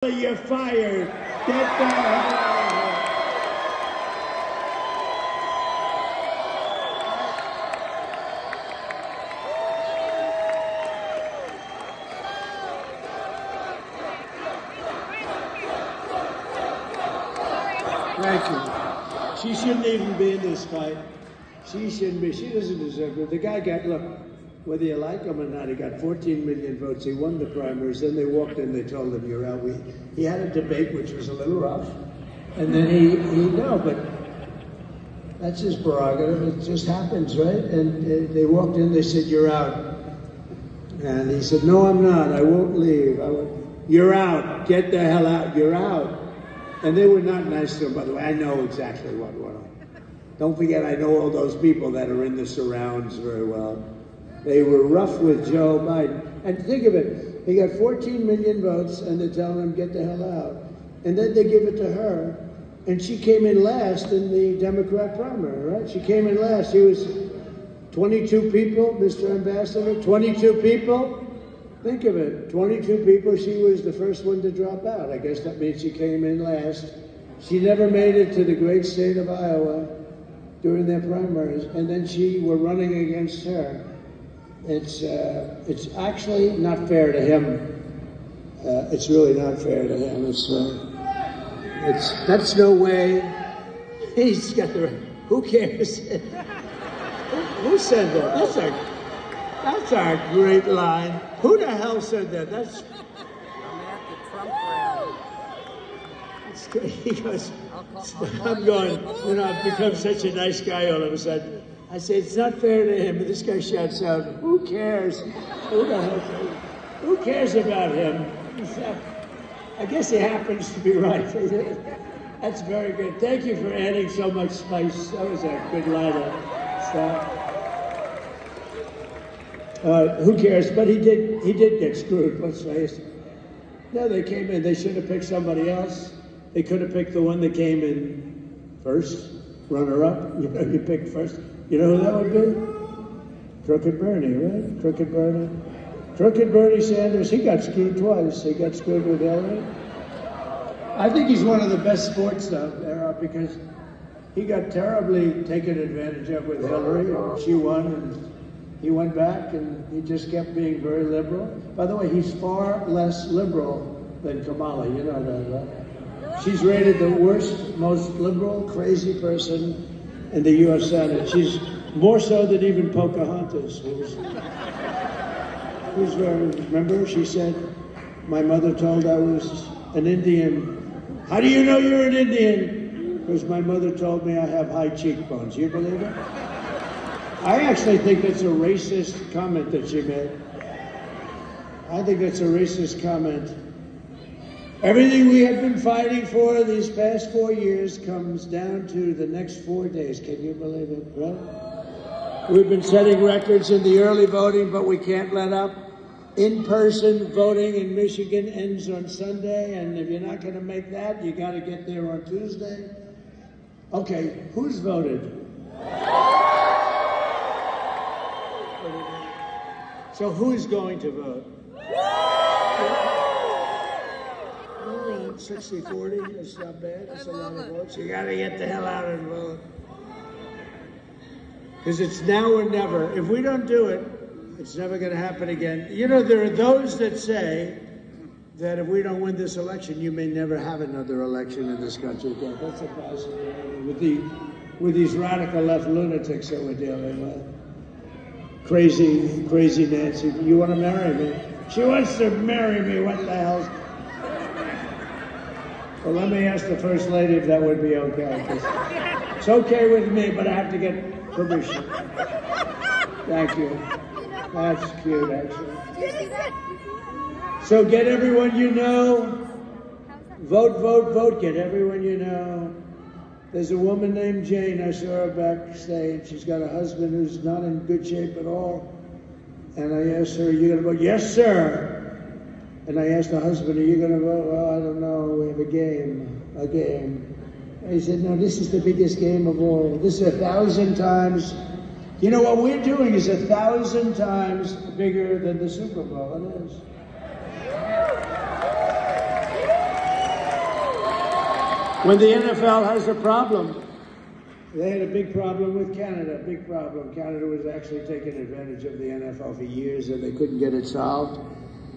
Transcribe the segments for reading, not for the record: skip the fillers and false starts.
You're fired. Get the hell out of here. Thank you. She shouldn't even be in this fight. She shouldn't be. She doesn't deserve it. The guy got, look, whether you like him or not, he got 14 million votes. He won the primaries. Then they walked in, they told him, you're out. He had a debate, which was a little rough. And then no, but that's his prerogative. It just happens, right? And they walked in, they said, you're out. And he said, no, I'm not. I won't leave. You're out. Get the hell out. You're out. And they were not nice to him, by the way. I know exactly what went on. Don't forget, I know all those people that are in the surrounds very well. They were rough with Joe Biden. And think of it, he got 14 million votes and they're telling him, get the hell out. And then they give it to her. And she came in last in the Democrat primary, right? She came in last. She was 22 people, Mr. Ambassador, 22 people. Think of it, 22 people. She was the first one to drop out. I guess that means she came in last. She never made it to the great state of Iowa during their primaries. And then were running against her. It's actually not fair to him. It's really not fair to him. That's no way. He's got the. Who cares? Who said that? That's a great line. Who the hell said that? That's. I'm at the Trump rally. It's great. He goes. I'm going. You know, I've become such a nice guy all of a sudden. I say, it's not fair to him, but this guy shouts out, who cares? Who cares about him? I guess he happens to be right. That's very good. Thank you for adding so much spice. That was a good lineup. Who cares? But he did get screwed, let's face it. No, they came in. They should have picked somebody else. They could have picked the one that came in first, runner-up. You know, you picked first. You know who that would be? Crooked Bernie, right? Crooked Bernie. Crooked Bernie Sanders, he got screwed twice. He got screwed with Hillary. I think he's one of the best sports, though, there are, because he got terribly taken advantage of with Hillary, and she won, and he went back, and he just kept being very liberal. By the way, he's far less liberal than Kamala, you know that, right? She's rated the worst, most liberal, crazy person in the U.S. Senate. She's more so than even Pocahontas, who's very, remember, she said, my mother told I was an Indian. How do you know you're an Indian? Because my mother told me I have high cheekbones. You believe it? I actually think that's a racist comment that she made. I think that's a racist comment. Everything we have been fighting for these past 4 years comes down to the next 4 days. Can you believe it, right? We've been setting records in the early voting, but we can't let up. In-person voting in Michigan ends on Sunday, and if you're not going to make that, you got to get there on Tuesday. Okay, who's voted? So who's going to vote? 60-40, it's not bad, it's a lot of votes. You gotta get the hell out and vote. Because it's now or never. If we don't do it, it's never gonna happen again. You know, there are those that say that if we don't win this election, you may never have another election in this country again. That's a possibility with these radical left lunatics that we're dealing with. Crazy Nancy, you wanna marry me? She wants to marry me, what the hell? Well, let me ask the First Lady if that would be okay. It's okay with me, but I have to get permission. Thank you. That's cute, actually. So get everyone you know. Vote, vote, vote. Get everyone you know. There's a woman named Jane. I saw her backstage. She's got a husband who's not in good shape at all. And I asked her, are you going to vote? Yes, sir. And I asked the husband, are you going to vote? Well, I don't know. We have a game. And he said, no, this is the biggest game of all. This is 1,000 times. You know, what we're doing is 1,000 times bigger than the Super Bowl. It is. When the NFL has a problem, they had a big problem with Canada, big problem. Canada was actually taking advantage of the NFL for years and they couldn't get it solved.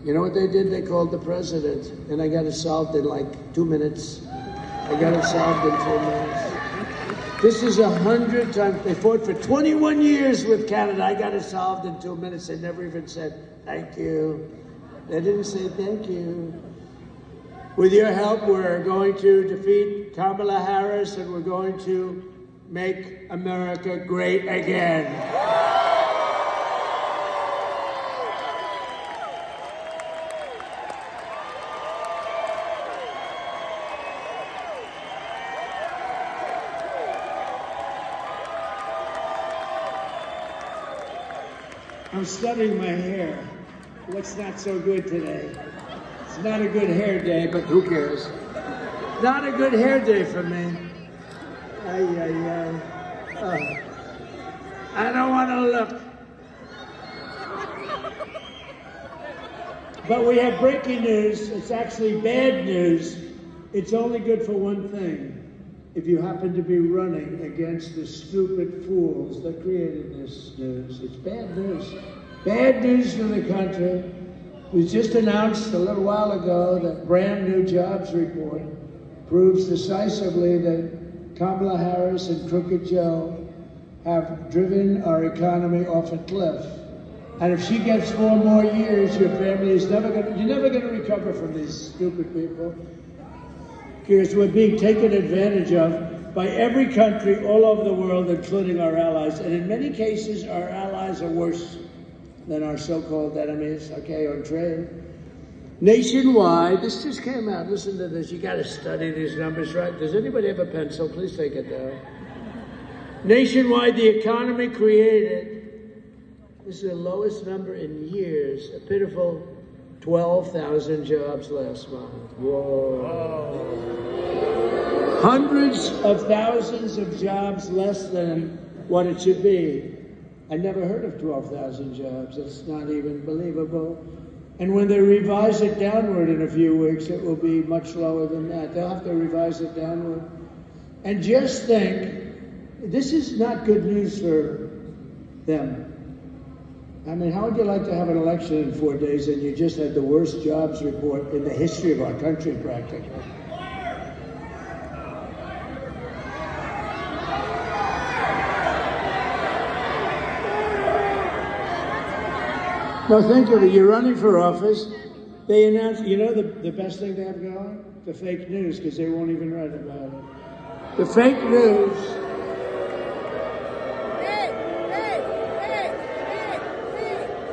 You know what they did? They called the president and I got it solved in like 2 minutes. I got it solved in 2 minutes. This is 100 times. They fought for 21 years with Canada. I got it solved in 2 minutes. They never even said, thank you. They didn't say thank you. With your help, we're going to defeat Kamala Harris and we're going to make America great again. I'm studying my hair. What's not so good today? It's not a good hair day, but who cares? Not a good hair day for me. Ay, ay, ay. Oh. I don't want to look. But we have breaking news. It's actually bad news. It's only good for one thing. If you happen to be running against the stupid fools that created this news. It's bad news. Bad news for the country. It was just announced a little while ago that brand new jobs report proves decisively that Kamala Harris and Crooked Joe have driven our economy off a cliff. And if she gets 4 more years, your family is you're never going to recover from these stupid people. Because we're being taken advantage of by every country all over the world, including our allies. And in many cases, our allies are worse than our so-called enemies, okay, on trade. Nationwide, this just came out. Listen to this. You got to study these numbers, right? Does anybody have a pencil? Please take it down. Nationwide, the economy created, this is the lowest number in years, a pitiful 12,000 jobs last month. Whoa. Hundreds of thousands of jobs less than what it should be. I never heard of 12,000 jobs. It's not even believable. And when they revise it downward in a few weeks, it will be much lower than that. They'll have to revise it downward. And just think, this is not good news for them. I mean, how would you like to have an election in 4 days and you just had the worst jobs report in the history of our country, practically? Now think of it, you're running for office, they announce, you know the best thing they have going? The fake news, because they won't even write about it. The fake news.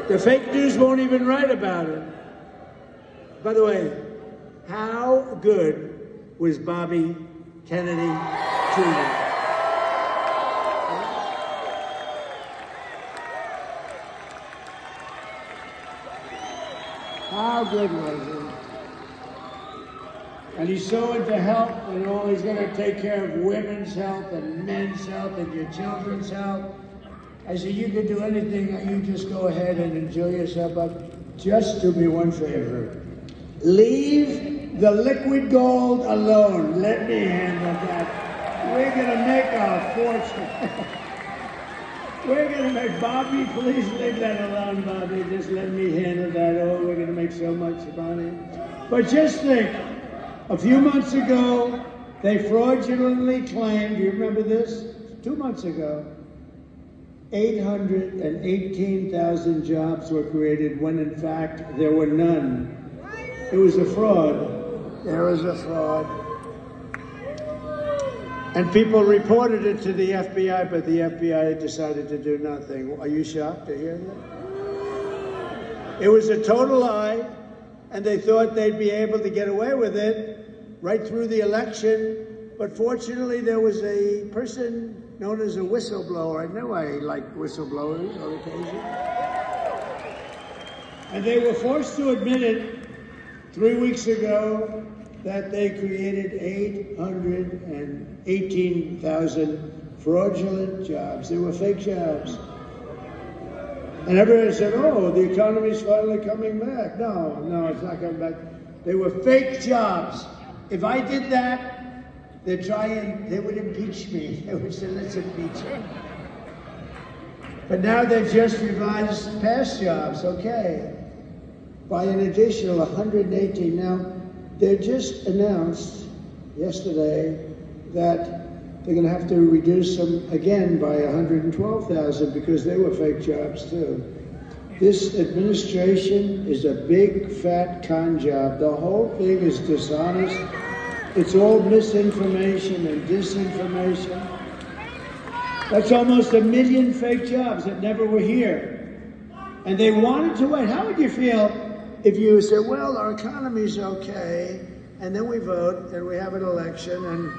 The fake news won't even write about it. By the way, how good was Bobby Kennedy Jr.? How good was he? And he's so into health and all. He's going to take care of women's health and men's health and your children's health. I said, you can do anything. You just go ahead and enjoy yourself. But just do me one favor. Leave the liquid gold alone. Let me handle that. We're going to make our fortune. We're going to make, Bobby, please leave that alone, Bobby. Just let me handle that. Oh, we're going to make so much money. But just think, a few months ago, they fraudulently claimed, do you remember this? 2 months ago, 818,000 jobs were created when in fact there were none. It was a fraud. There was a fraud. And people reported it to the FBI, but the FBI decided to do nothing. Are you shocked to hear that? It was a total lie, and they thought they'd be able to get away with it right through the election. But fortunately, there was a person known as a whistleblower. I know I like whistleblowers on occasion. And they were forced to admit it 3 weeks ago that they created 818,000 fraudulent jobs. They were fake jobs. And everybody said, oh, the economy's finally coming back. No, it's not coming back. They were fake jobs. If I did that, They're trying, they would impeach me. They would say, let's impeach him. But now they've just revised past jobs, okay, by an additional 118. Now, they just announced yesterday that they're going to have to reduce them again by 112,000 because they were fake jobs too. This administration is a big, fat con job. The whole thing is dishonest. It's all misinformation and disinformation. That's almost 1 million fake jobs that never were here. And they wanted to wait. How would you feel if you said, well, our economy's okay, and then we vote and we have an election, and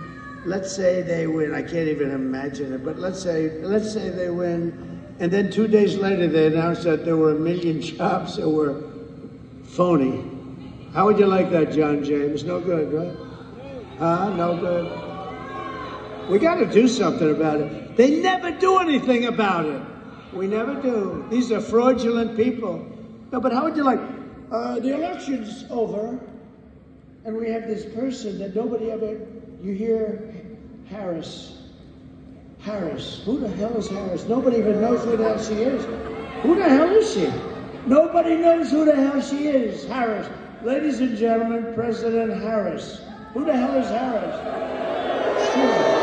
let's say they win. I can't even imagine it, but let's say they win. And then 2 days later, they announced that there were 1 million jobs that were phony. How would you like that, John James? No good, right? No good. We got to do something about it. They never do anything about it. We never do. These are fraudulent people. No, but how would you like, the election's over, and we have this person that nobody ever, you hear Harris. Harris. Who the hell is Harris? Nobody even knows who the hell she is. Who the hell is she? Nobody knows who the hell she is. Harris. Ladies and gentlemen, President Harris. Who the hell is Harris? Sure.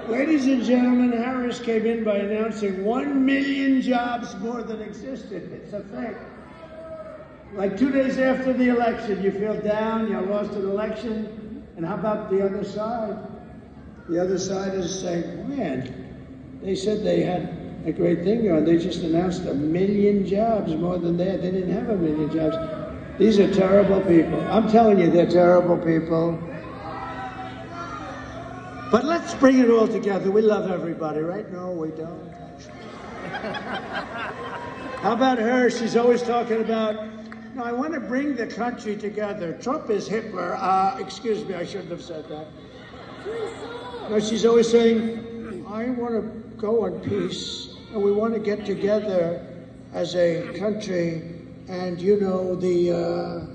Ladies and gentlemen, Harris came in by announcing 1 million jobs more than existed. It's a fact. Like 2 days after the election, you feel down, you lost an election. And how about the other side? The other side is saying, man, they said they had a great thing going. They just announced 1 million jobs more than they had. They didn't have 1 million jobs. These are terrible people. I'm telling you, they're terrible people. But let's bring it all together. We love everybody, right? No, we don't. How about her? She's always talking about, no, I want to bring the country together. Trump is Hitler. Excuse me, I shouldn't have said that. No, she's always saying, I want to go on peace, and we want to get together as a country. And, you know, the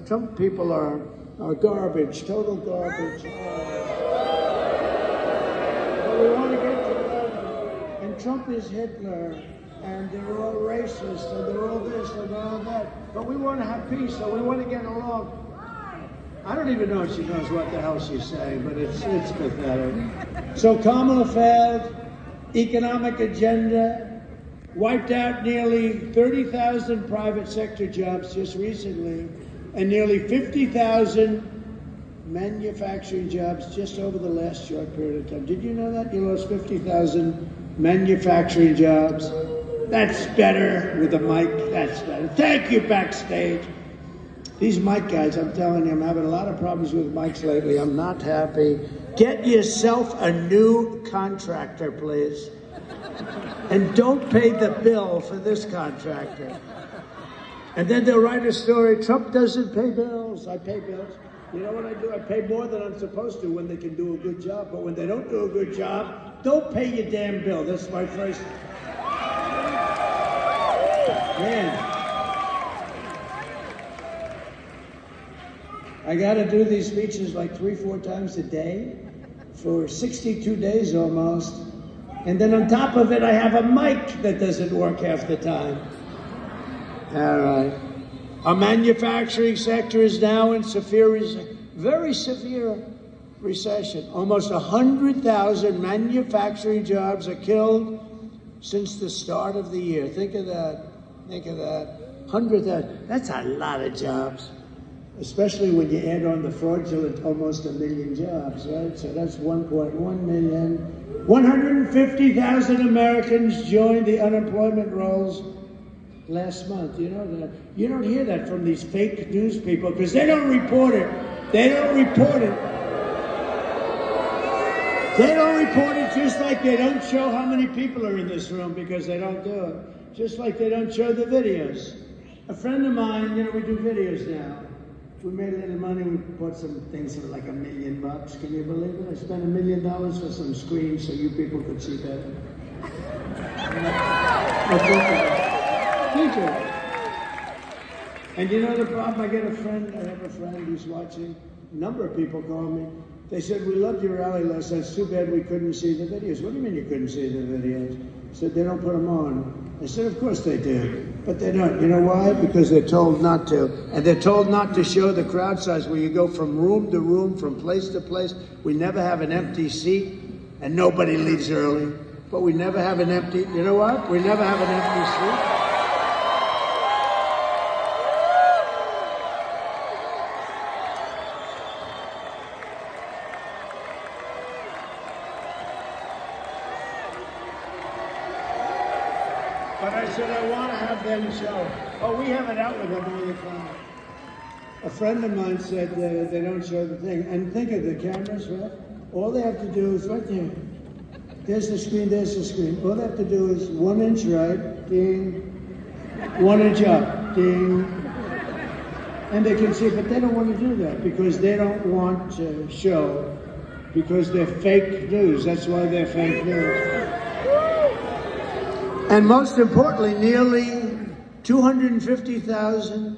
Trump people are garbage, total garbage. But we want to get together. And Trump is Hitler. And they're all racist, and they're all this, and they're all that. But we want to have peace, so we want to get along. I don't even know if she knows what the hell she's saying, but it's pathetic. So Kamala failed, economic agenda, wiped out nearly 30,000 private sector jobs just recently, and nearly 50,000 manufacturing jobs just over the last short period of time. Did you know that? You lost 50,000 manufacturing jobs. That's better with a mic. That's better. Thank you, backstage. These mic guys, I'm telling you, I'm having a lot of problems with mics lately. I'm not happy. Get yourself a new contractor, please. And don't pay the bill for this contractor. And then they'll write a story, Trump doesn't pay bills. I pay bills. You know what I do? I pay more than I'm supposed to when they can do a good job. But when they don't do a good job, don't pay your damn bill. That's my first... Man, I got to do these speeches like 3-4 times a day for 62 days almost. And then on top of it, I have a mic that doesn't work half the time. All right. Our manufacturing sector is now in very severe recession. Almost 100,000 manufacturing jobs are killed since the start of the year. Think of that. Think of that. 100,000. That's a lot of jobs, especially when you add on the fraudulent almost 1 million jobs, right? So that's 1.1 million. 150,000 Americans joined the unemployment rolls last month. You know that. You don't hear that from these fake news people because they don't report it. They don't report it. They don't report it, just like they don't show how many people are in this room because they don't do it. Just like they don't show the videos. A friend of mine, you know, we do videos now. We made a little money, we bought some things for like $1 million. Can you believe it? I spent $1 million for some screens so you people could see better. Thank you. And you know the problem? I have a friend who's watching. number of people called me. They said, we loved your rally last night. It's too bad we couldn't see the videos. What do you mean you couldn't see the videos? I said, they don't put them on. I said, of course they do, but they don't. You know why? Because they're told not to. And they're told not to show the crowd size where you go from room to room, from place to place. We never have an empty seat, and nobody leaves early. But we never have an empty, you know what? We never have an empty seat. But I said, I want to have them show. Oh, we have it out with them all the time. A friend of mine said they don't show the thing. And think of the cameras, right? All they have to do is right there. There's the screen, there's the screen. All they have to do is 1 inch right, ding, 1 inch up, ding. And they can see, but they don't want to do that because they don't want to show, because they're fake news. That's why they're fake news. And most importantly, nearly 250,000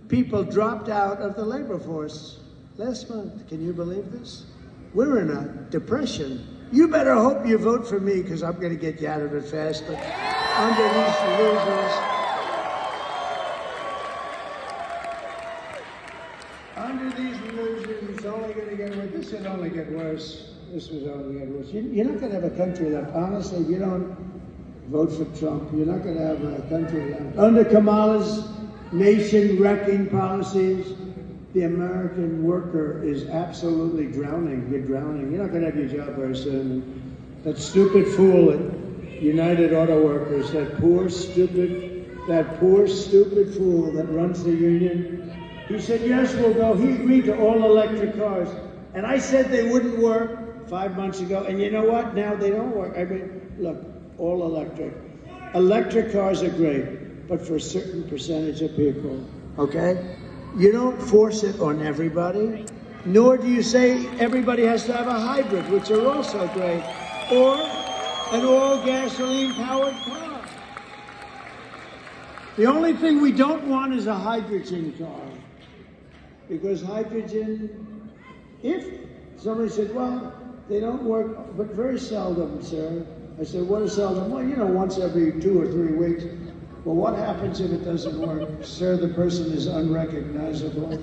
people dropped out of the labor force last month. Can you believe this? We're in a depression. You better hope you vote for me because I'm going to get you out of it fast. But under these illusions, it's only going to get worse. This would only get worse. This was only get worse. You're not going to have a country left. Honestly, if you don't vote for Trump, you're not going to have a country left. Under Kamala's nation-wrecking policies, the American worker is absolutely drowning. You're drowning. You're not going to have your job very soon. That stupid fool at United Auto Workers, that poor, stupid fool that runs the union, he said, yes, we'll go. He agreed to all electric cars. And I said they wouldn't work 5 months ago. And you know what? Now they don't work. I mean, look, all electric. Electric cars are great, but for a certain percentage of people, okay? You don't force it on everybody, nor do you say everybody has to have a hybrid, which are also great, or an all-gasoline-powered car. The only thing we don't want is a hydrogen car, because hydrogen, if somebody said, well, they don't work, but very seldom, sir. I said, what is seldom? Well, you know, once every 2 or 3 weeks. Well, what happens if it doesn't work? Sir, the person is unrecognizable.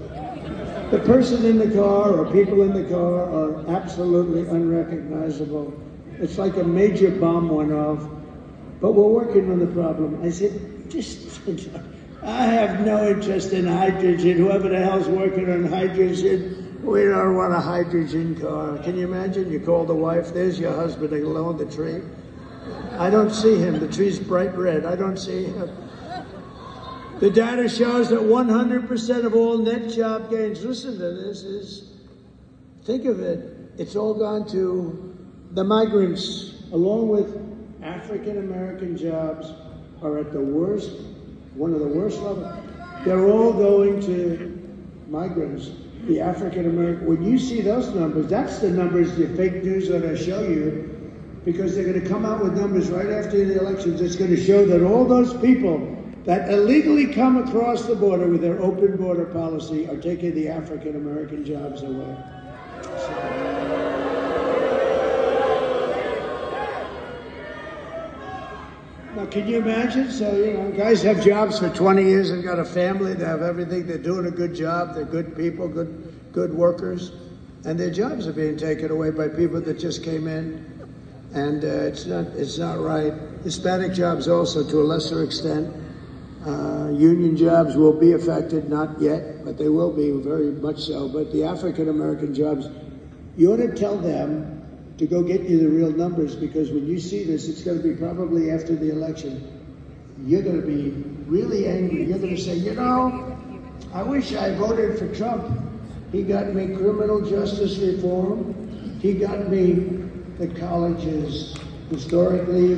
The person in the car or people in the car are absolutely unrecognizable. It's like a major bomb went off, but we're working on the problem. I said, I have no interest in hydrogen. Whoever the hell's working on hydrogen, we don't want a hydrogen car. Can you imagine? You call the wife, there's your husband along the tree. I don't see him. The tree's bright red. I don't see him. The data shows that 100% of all net job gains, listen to this, think of it, it's all gone to the migrants, along with African-American jobs are at the worst, one of the worst levels. They're all going to migrants, the African-American. When you see those numbers, that's the numbers the fake news are going to show you, because they're going to come out with numbers right after the elections. It's going to show that all those people that illegally come across the border with their open border policy are taking the African-American jobs away. Now, can you imagine? So, you know, guys have jobs for 20 years and got a family. They have everything. They're doing a good job. They're good people, good workers. And their jobs are being taken away by people that just came in. And it's not right. Hispanic jobs also, to a lesser extent. Union jobs will be affected, not yet, but they will be very much so. But the African-American jobs, you ought to tell them to go get you the real numbers, because when you see this, it's going to be probably after the election. You're going to be really angry. You're going to say, you know, I wish I voted for Trump. He got me criminal justice reform. He got me the colleges, historically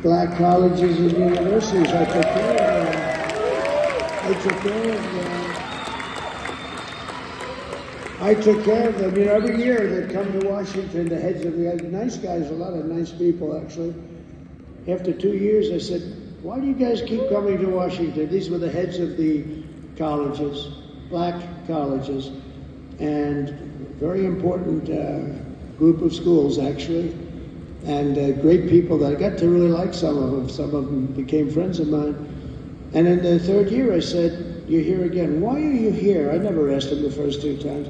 black colleges and universities. I took care of them. You know, every year they come to Washington, the heads of the nice guys, a lot of nice people actually. After 2 years, I said, why do you guys keep coming to Washington? These were the heads of the colleges, black colleges. and very important group of schools, actually, and great people that I got to really like some of them. Some of them became friends of mine. And in the third year, I said, "You're here again. Why are you here?" I never asked him the first two times.